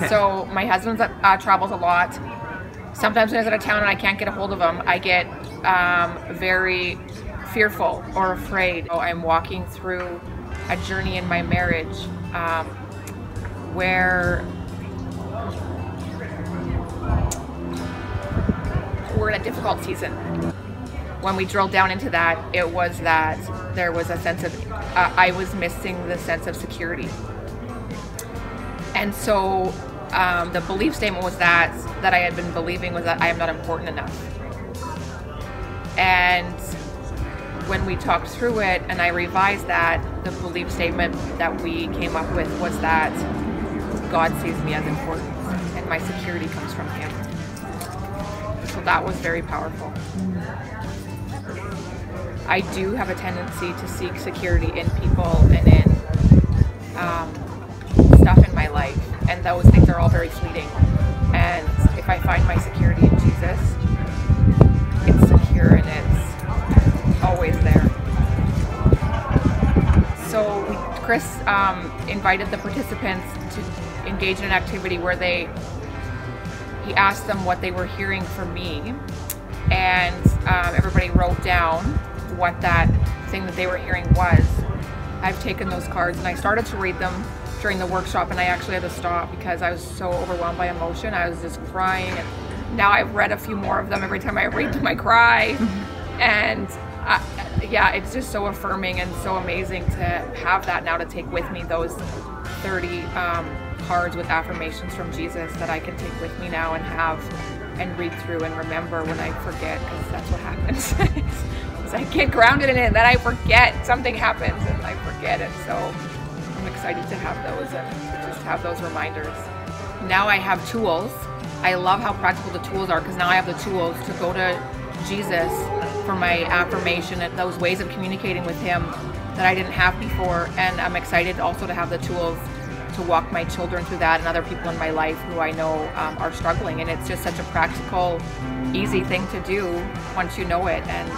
So my husband travels a lot. Sometimes when he's out of town and I can't get a hold of him, I get very fearful or afraid. So I'm walking through a journey in my marriage where we're in a difficult season. When we drilled down into that, it was that there was a sense of, I was missing the sense of security. And so the belief statement was that I had been believing was that I am not important enough. And when we talked through it and I revised that, the belief statement that we came up with was that God sees me as important and my security comes from Him. So that was very powerful. I do have a tendency to seek security in people and in stuff in my life, and those things are all very fleeting. And if I find my security in Jesus, it's secure and it's always there. So Chris invited the participants to engage in an activity where he asked them what they were hearing from me, and everybody wrote down what that thing that they were hearing was. I've taken those cards and I started to read them during the workshop, and I actually had to stop because I was so overwhelmed by emotion. I was just crying, and now I've read a few more of them. Every time I read them I cry. And yeah, it's just so affirming and so amazing to have that now, to take with me those 30 cards with affirmations from Jesus that I can take with me now and have and read through and remember when I forget, because that's what happens. Is I get grounded in it and then I forget, something happens and I forget it. So I'm excited to have those and to just have those reminders. Now I have tools. I love how practical the tools are, because now I have the tools to go to Jesus for my affirmation and those ways of communicating with Him that I didn't have before. And I'm excited also to have the tools to walk my children through that and other people in my life who I know are struggling. And it's just such a practical, easy thing to do once you know it. And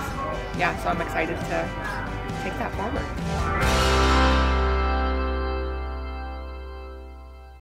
yeah, so I'm excited to take that forward.